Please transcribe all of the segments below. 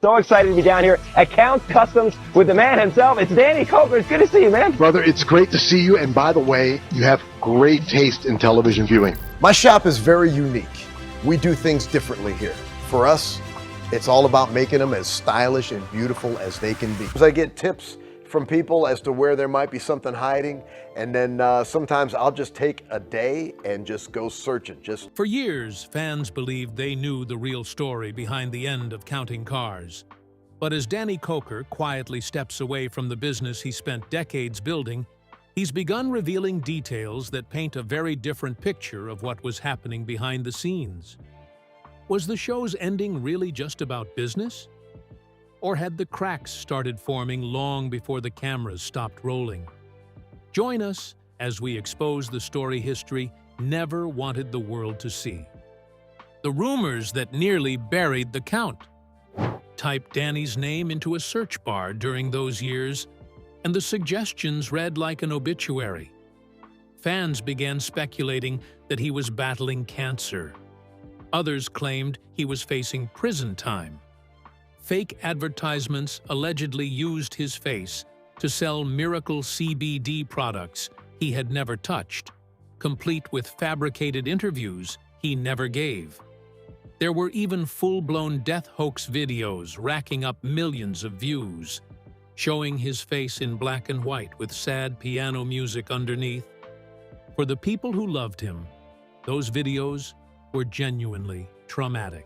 So excited to be down here at Count's Customs with the man himself. It's Danny Koker. It's good to see you, man. Brother, it's great to see you. And by the way, you have great taste in television viewing. My shop is very unique. We do things differently here. For us, it's all about making them as stylish and beautiful as they can be. I get tips from people as to where there might be something hiding, and then sometimes I'll just take a day and just go searching. For years, fans believed they knew the real story behind the end of counting cars. But as Danny Koker quietly steps away from the business he spent decades building, he's begun revealing details that paint a very different picture of what was happening behind the scenes. Was the show's ending really just about business? Or had the cracks started forming long before the cameras stopped rolling? Join us as we expose the story history never wanted the world to see. The rumors that nearly buried the Count. Type Danny's name into a search bar during those years, and the suggestions read like an obituary. Fans began speculating that he was battling cancer. Others claimed he was facing prison time. Fake advertisements allegedly used his face to sell miracle CBD products he had never touched, complete with fabricated interviews he never gave. There were even full-blown death hoax videos racking up millions of views, showing his face in black and white with sad piano music underneath. For the people who loved him, those videos were genuinely traumatic.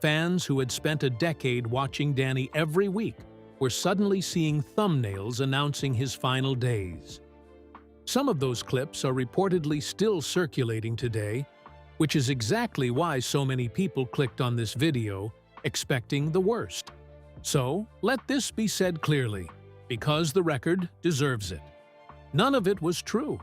Fans who had spent a decade watching Danny every week were suddenly seeing thumbnails announcing his final days. Some of those clips are reportedly still circulating today, which is exactly why so many people clicked on this video, expecting the worst. So, let this be said clearly, because the record deserves it. None of it was true.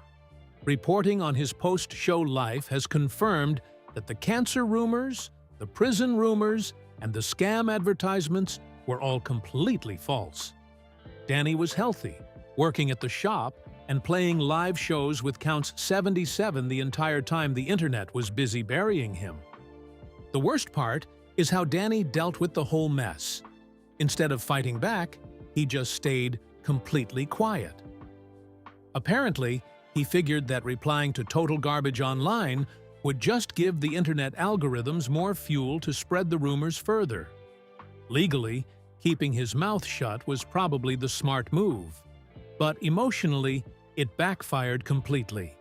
Reporting on his post-show life has confirmed that the cancer rumors, the prison rumors, and the scam advertisements were all completely false. Danny was healthy, working at the shop, and playing live shows with Count's 77 the entire time the internet was busy burying him. The worst part is how Danny dealt with the whole mess. Instead of fighting back, he just stayed completely quiet. Apparently, he figured that replying to total garbage online would just give the internet algorithms more fuel to spread the rumors further. Legally, keeping his mouth shut was probably the smart move. But emotionally, it backfired completely.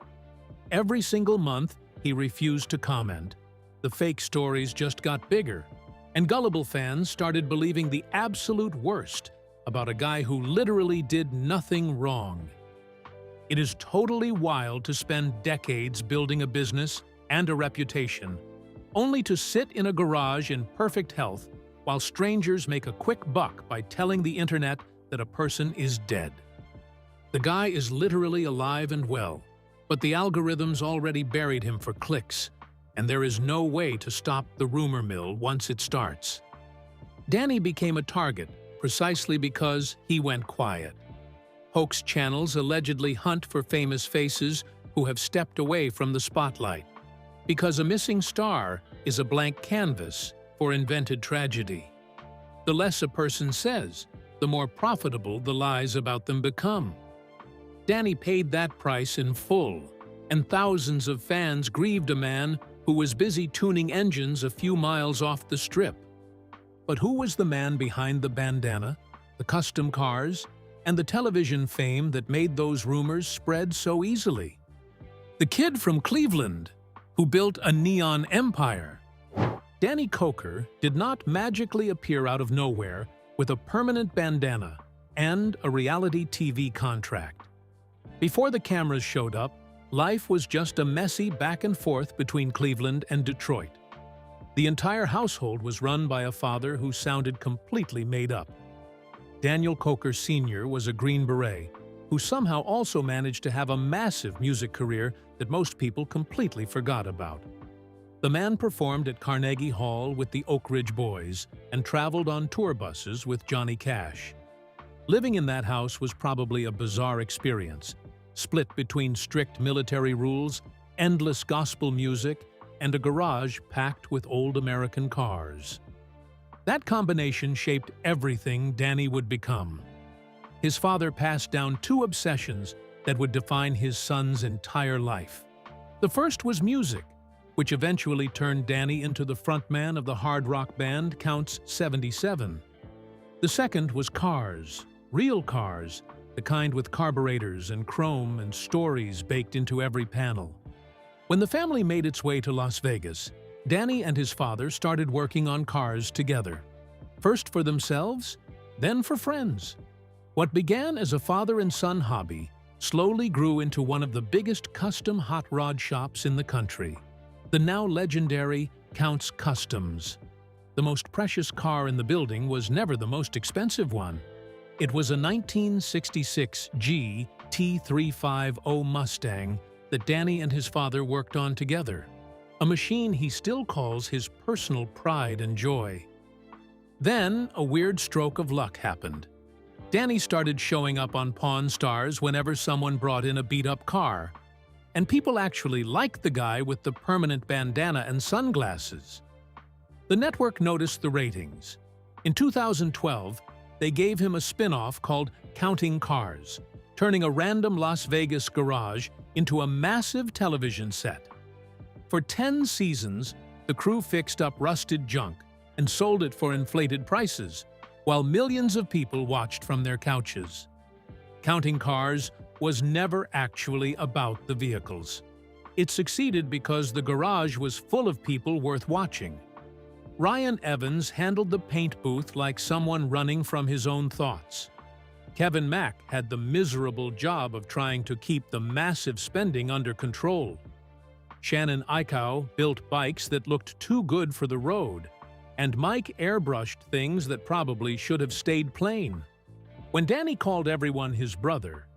Every single month, he refused to comment. The fake stories just got bigger, and gullible fans started believing the absolute worst about a guy who literally did nothing wrong. It is totally wild to spend decades building a business and a reputation, only to sit in a garage in perfect health while strangers make a quick buck by telling the internet that a person is dead. The guy is literally alive and well, but the algorithms already buried him for clicks, and there is no way to stop the rumor mill once it starts. Danny became a target precisely because he went quiet. Hoax channels allegedly hunt for famous faces who have stepped away from the spotlight, because a missing star is a blank canvas for invented tragedy. The less a person says, the more profitable the lies about them become. Danny paid that price in full, and thousands of fans grieved a man who was busy tuning engines a few miles off the strip. But who was the man behind the bandana, the custom cars, and the television fame that made those rumors spread so easily? The kid from Cleveland, who built a neon empire. Danny Koker did not magically appear out of nowhere with a permanent bandana and a reality TV contract. Before the cameras showed up, life was just a messy back and forth between Cleveland and Detroit. The entire household was run by a father who sounded completely made up. Daniel Koker Sr. was a Green Beret, who somehow also managed to have a massive music career that most people completely forgot about. The man performed at Carnegie Hall with the Oak Ridge Boys and traveled on tour buses with Johnny Cash. Living in that house was probably a bizarre experience, split between strict military rules, endless gospel music, and a garage packed with old American cars. That combination shaped everything Danny would become. His father passed down two obsessions that would define his son's entire life. The first was music, which eventually turned Danny into the frontman of the hard rock band Counts 77. The second was cars, real cars, the kind with carburetors and chrome and stories baked into every panel. When the family made its way to Las Vegas, Danny and his father started working on cars together. First for themselves, then for friends. What began as a father and son hobby slowly grew into one of the biggest custom hot rod shops in the country, the now legendary Counts Customs. The most precious car in the building was never the most expensive one. It was a 1966 G T350 Mustang that Danny and his father worked on together, a machine he still calls his personal pride and joy. Then, a weird stroke of luck happened. Danny started showing up on Pawn Stars whenever someone brought in a beat-up car, and people actually liked the guy with the permanent bandana and sunglasses. The network noticed the ratings. In 2012, they gave him a spin-off called Counting Cars, turning a random Las Vegas garage into a massive television set. For 10 seasons, the crew fixed up rusted junk and sold it for inflated prices, while millions of people watched from their couches. Counting Cars was never actually about the vehicles. It succeeded because the garage was full of people worth watching. Ryan Evans handled the paint booth like someone running from his own thoughts. Kevin Mack had the miserable job of trying to keep the massive spending under control. Shannon Eichow built bikes that looked too good for the road, and Mike airbrushed things that probably should have stayed plain. When Danny called everyone his brother,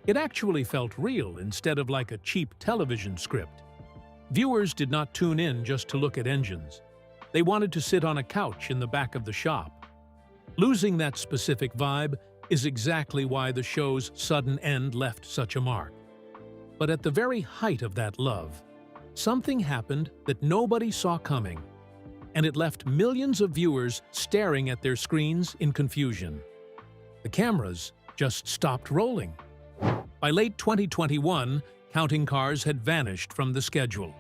it actually felt real instead of like a cheap television script. Viewers did not tune in just to look at engines. They wanted to sit on a couch in the back of the shop. Losing that specific vibe is exactly why the show's sudden end left such a mark. But at the very height of that love, something happened that nobody saw coming, and it left millions of viewers staring at their screens in confusion. The cameras just stopped rolling. By late 2021, Counting Cars had vanished from the schedule.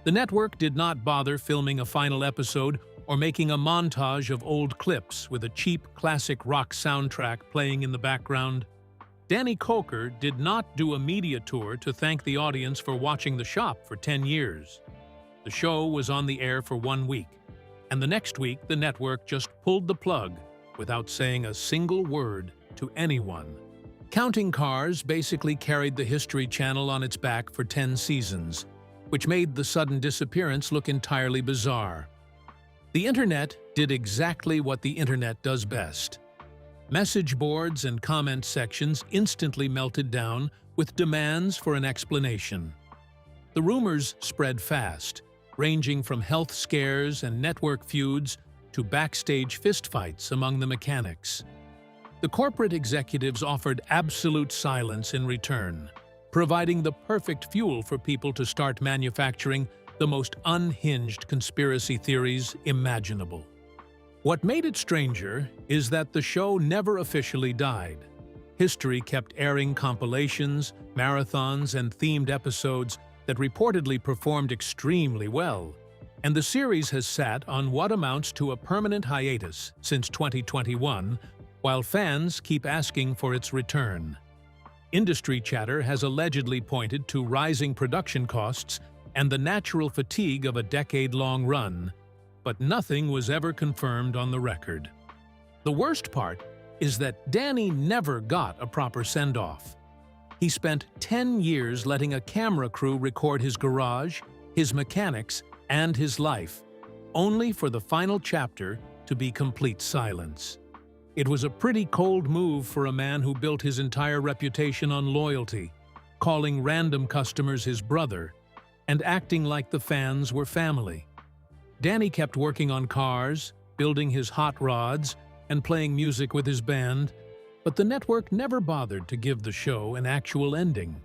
The network did not bother filming a final episode or making a montage of old clips with a cheap classic rock soundtrack playing in the background. Danny Koker did not do a media tour to thank the audience for watching the shop for 10 years. The show was on the air for 1 week, and the next week the network just pulled the plug without saying a single word to anyone. Counting Cars basically carried the History Channel on its back for 10 seasons, which made the sudden disappearance look entirely bizarre. The internet did exactly what the internet does best. Message boards and comment sections instantly melted down with demands for an explanation. The rumors spread fast, ranging from health scares and network feuds to backstage fistfights among the mechanics. The corporate executives offered absolute silence in return, providing the perfect fuel for people to start manufacturing the most unhinged conspiracy theories imaginable. What made it stranger is that the show never officially died. History kept airing compilations, marathons, and themed episodes that reportedly performed extremely well, and the series has sat on what amounts to a permanent hiatus since 2021, while fans keep asking for its return. Industry chatter has allegedly pointed to rising production costs and the natural fatigue of a decade-long run, but nothing was ever confirmed on the record. The worst part is that Danny never got a proper send-off. He spent 10 years letting a camera crew record his garage, his mechanics, and his life, only for the final chapter to be complete silence. It was a pretty cold move for a man who built his entire reputation on loyalty, calling random customers his brother, and acting like the fans were family. Danny kept working on cars, building his hot rods, and playing music with his band, but the network never bothered to give the show an actual ending.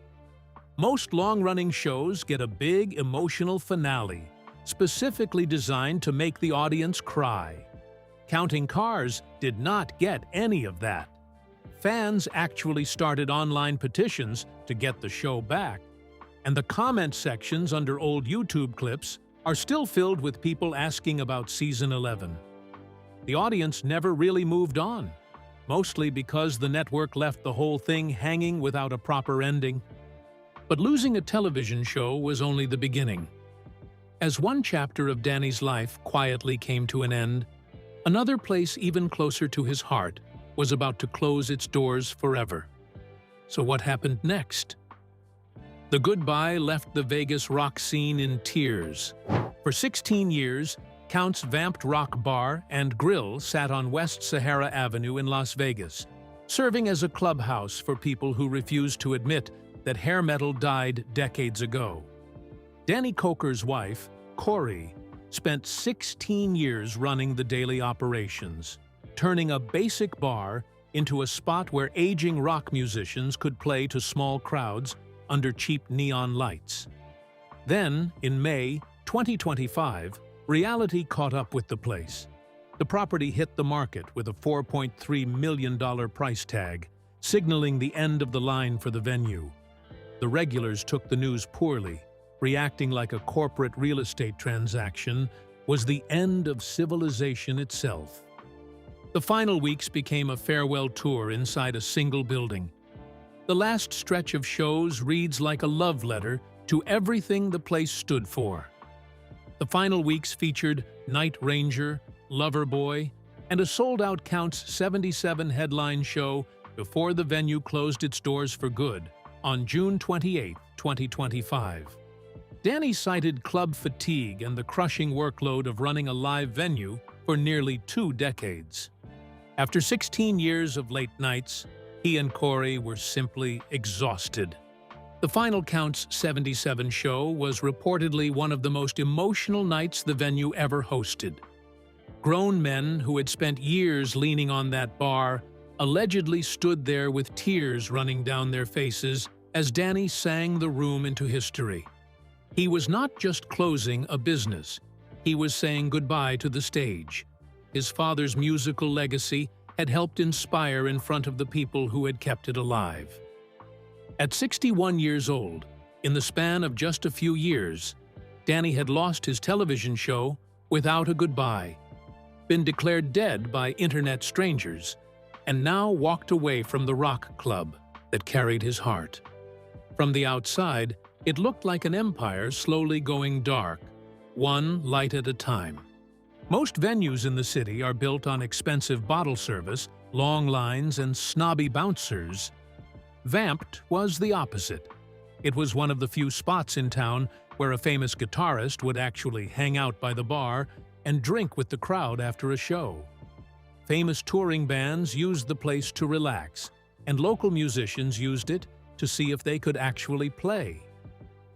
Most long-running shows get a big emotional finale, specifically designed to make the audience cry. Counting Cars did not get any of that. Fans actually started online petitions to get the show back, and the comment sections under old YouTube clips are still filled with people asking about Season 11. The audience never really moved on, mostly because the network left the whole thing hanging without a proper ending. But losing a television show was only the beginning. As one chapter of Danny's life quietly came to an end, another place even closer to his heart was about to close its doors forever. So what happened next? The goodbye left the Vegas rock scene in tears. For 16 years, Count's Vamped Rock Bar and Grill sat on West Sahara Avenue in Las Vegas, serving as a clubhouse for people who refused to admit that hair metal died decades ago. Danny Koker's wife, Corey, spent 16 years running the daily operations, turning a basic bar into a spot where aging rock musicians could play to small crowds under cheap neon lights. Then, in May 2025, reality caught up with the place. The property hit the market with a $4.3 million price tag, signaling the end of the line for the venue. The regulars took the news poorly, reacting like a corporate real estate transaction was the end of civilization itself. The final weeks became a farewell tour inside a single building. The last stretch of shows reads like a love letter to everything the place stood for. The final weeks featured Night Ranger, Loverboy, and a sold-out Count's 77 headline show before the venue closed its doors for good on June 28, 2025. Danny cited club fatigue and the crushing workload of running a live venue for nearly 2 decades. After 16 years of late nights, he and Corey were simply exhausted. The final Count's 77 show was reportedly one of the most emotional nights the venue ever hosted. Grown men who had spent years leaning on that bar allegedly stood there with tears running down their faces as Danny sang the room into history. He was not just closing a business, he was saying goodbye to the stage. His father's musical legacy had helped inspire in front of the people who had kept it alive. At 61 years old, in the span of just a few years, Danny had lost his television show without a goodbye, been declared dead by internet strangers, and now walked away from the rock club that carried his heart. From the outside, it looked like an empire slowly going dark, one light at a time. Most venues in the city are built on expensive bottle service, long lines, and snobby bouncers. Vamped was the opposite. It was one of the few spots in town where a famous guitarist would actually hang out by the bar and drink with the crowd after a show. Famous touring bands used the place to relax, and local musicians used it to see if they could actually play.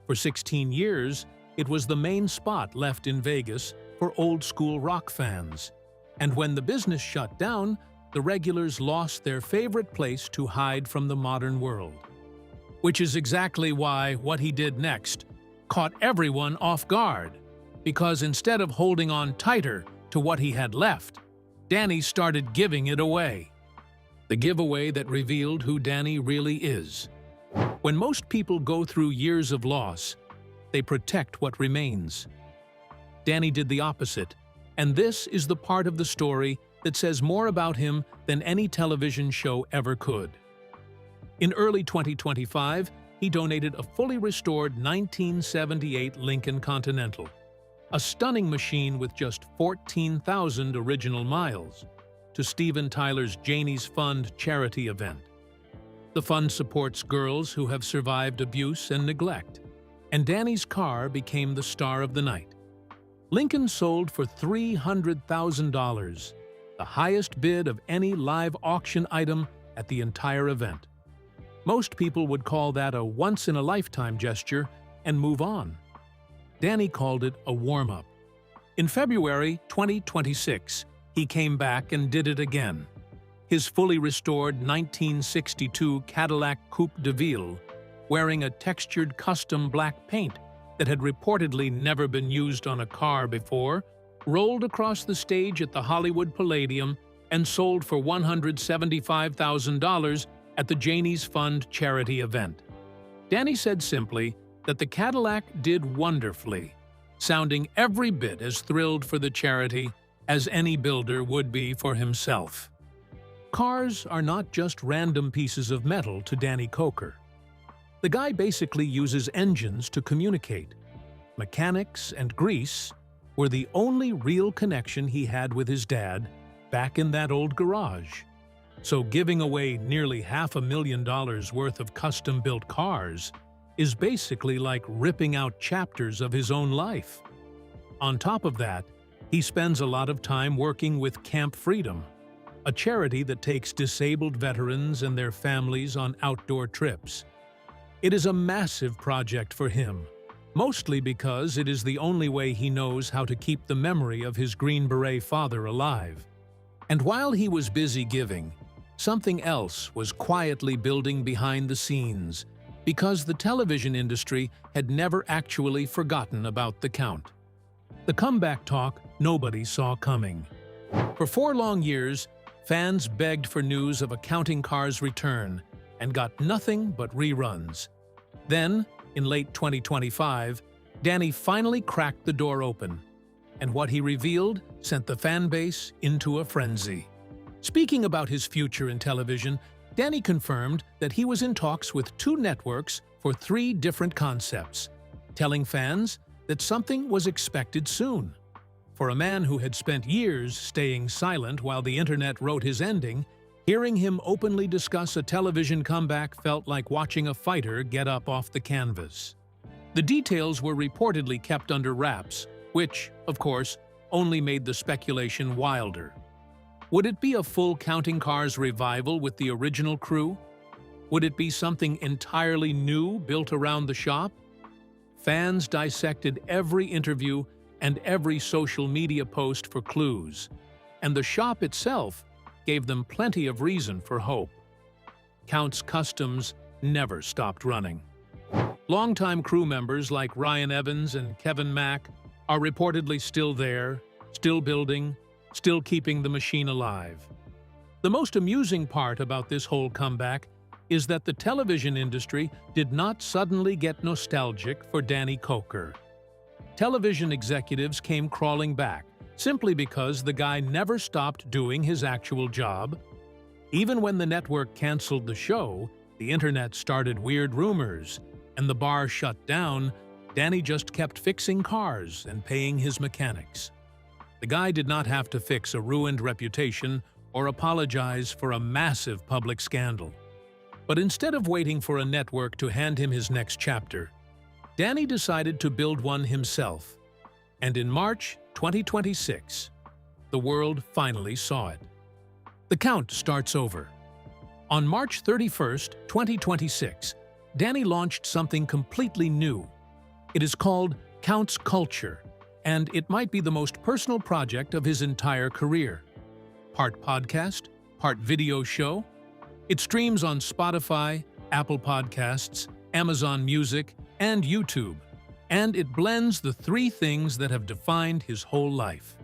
For 16 years, it was the main spot left in Vegas for old-school rock fans. And when the business shut down, the regulars lost their favorite place to hide from the modern world. Which is exactly why what he did next caught everyone off guard, because instead of holding on tighter to what he had left, Danny started giving it away. The giveaway that revealed who Danny really is. When most people go through years of loss, they protect what remains. Danny did the opposite, and this is the part of the story that says more about him than any television show ever could. In early 2025, he donated a fully restored 1978 Lincoln Continental, a stunning machine with just 14,000 original miles, to Steven Tyler's Janie's Fund charity event. The fund supports girls who have survived abuse and neglect, and Danny's car became the star of the night. Lincoln sold for $300,000, the highest bid of any live auction item at the entire event. Most people would call that a once-in-a-lifetime gesture and move on. Danny called it a warm-up. In February 2026, he came back and did it again. His fully restored 1962 Cadillac Coupe de Ville, wearing a textured custom black paint that had reportedly never been used on a car before, rolled across the stage at the Hollywood Palladium and sold for $175,000 at the Janie's Fund charity event. Danny said simply that the Cadillac did wonderfully, sounding every bit as thrilled for the charity as any builder would be for himself. Cars are not just random pieces of metal to Danny Koker. The guy basically uses engines to communicate. Mechanics and grease were the only real connection he had with his dad back in that old garage. So giving away nearly $500,000 worth of custom-built cars is basically like ripping out chapters of his own life. On top of that, he spends a lot of time working with Camp Freedom, a charity that takes disabled veterans and their families on outdoor trips. It is a massive project for him, mostly because it is the only way he knows how to keep the memory of his Green Beret father alive. And while he was busy giving, something else was quietly building behind the scenes, because the television industry had never actually forgotten about the Count. The comeback talk nobody saw coming. For 4 long years, fans begged for news of a Counting Cars return and got nothing but reruns. Then, in late 2025, Danny finally cracked the door open, and what he revealed sent the fan base into a frenzy. Speaking about his future in television, Danny confirmed that he was in talks with 2 networks for 3 different concepts, telling fans that something was expected soon. For a man who had spent years staying silent while the internet wrote his ending, hearing him openly discuss a television comeback felt like watching a fighter get up off the canvas. The details were reportedly kept under wraps, which, of course, only made the speculation wilder. Would it be a full Counting Cars revival with the original crew? Would it be something entirely new built around the shop? Fans dissected every interview and every social media post for clues, and the shop itself gave them plenty of reason for hope. Count's Customs never stopped running. Longtime crew members like Ryan Evans and Kevin Mack are reportedly still there, still building, still keeping the machine alive. The most amusing part about this whole comeback is that the television industry did not suddenly get nostalgic for Danny Koker. Television executives came crawling back simply because the guy never stopped doing his actual job. Even when the network canceled the show, the internet started weird rumors, and the bar shut down, Danny just kept fixing cars and paying his mechanics. The guy did not have to fix a ruined reputation or apologize for a massive public scandal. But instead of waiting for a network to hand him his next chapter, Danny decided to build one himself. And in March 2026, the world finally saw it. The count starts over. On March 31st, 2026, Danny launched something completely new. It is called Count's Culture, and it might be the most personal project of his entire career. Part podcast, part video show. It streams on Spotify, Apple Podcasts, Amazon Music, and YouTube, and it blends the 3 things that have defined his whole life: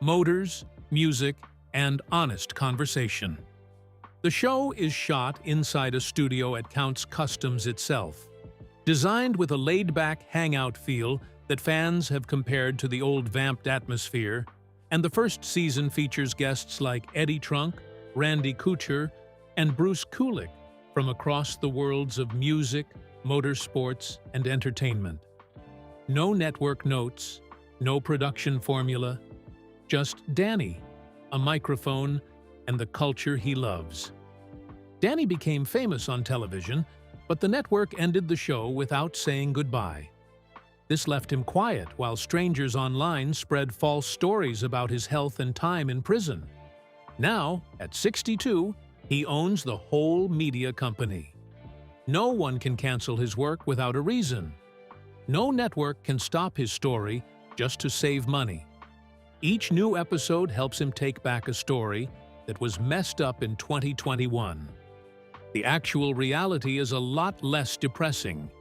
motors, music, and honest conversation. The show is shot inside a studio at Count's Customs itself, designed with a laid-back hangout feel that fans have compared to the old vamped atmosphere, and the first season features guests like Eddie Trunk, Randy Couture, and Bruce Kulick from across the worlds of music, motorsports, and entertainment. No network notes, no production formula, just Danny, a microphone, and the culture he loves. Danny became famous on television, but the network ended the show without saying goodbye. This left him quiet while strangers online spread false stories about his health and time in prison. Now, at 62, he owns the whole media company. No one can cancel his work without a reason. No network can stop his story just to save money. Each new episode helps him take back a story that was messed up in 2021. The actual reality is a lot less depressing.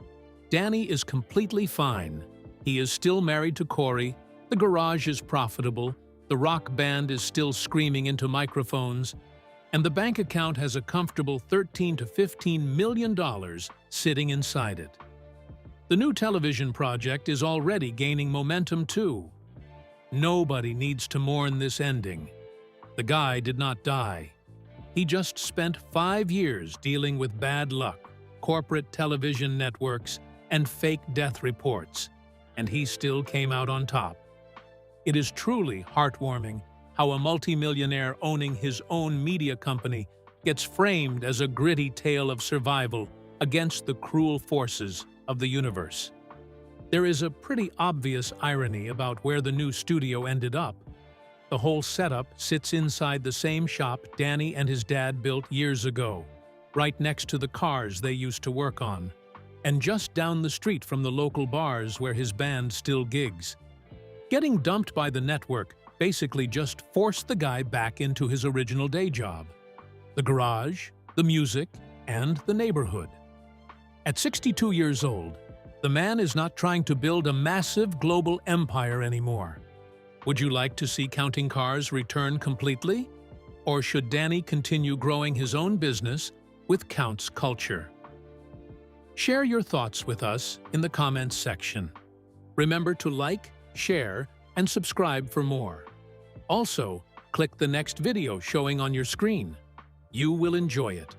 Danny is completely fine. He is still married to Corey, The garage is profitable, the rock band is still screaming into microphones, and the bank account has a comfortable $13 to $15 million sitting inside it. The new television project is already gaining momentum too. Nobody needs to mourn this ending. The guy did not die. He just spent 5 years dealing with bad luck, corporate television networks, and fake death reports, and he still came out on top. It is truly heartwarming how a multimillionaire owning his own media company gets framed as a gritty tale of survival against the cruel forces of the universe. There is a pretty obvious irony about where the new studio ended up. The whole setup sits inside the same shop Danny and his dad built years ago, right next to the cars they used to work on, and just down the street from the local bars where his band still gigs. Getting dumped by the network basically just forced the guy back into his original day job: the garage, the music, and the neighborhood. At 62 years old, the man is not trying to build a massive global empire anymore. Would you like to see Counting Cars return completely? Or should Danny continue growing his own business with Counts culture? Share your thoughts with us in the comments section. Remember to like, share, and subscribe for more. Also, click the next video showing on your screen. You will enjoy it.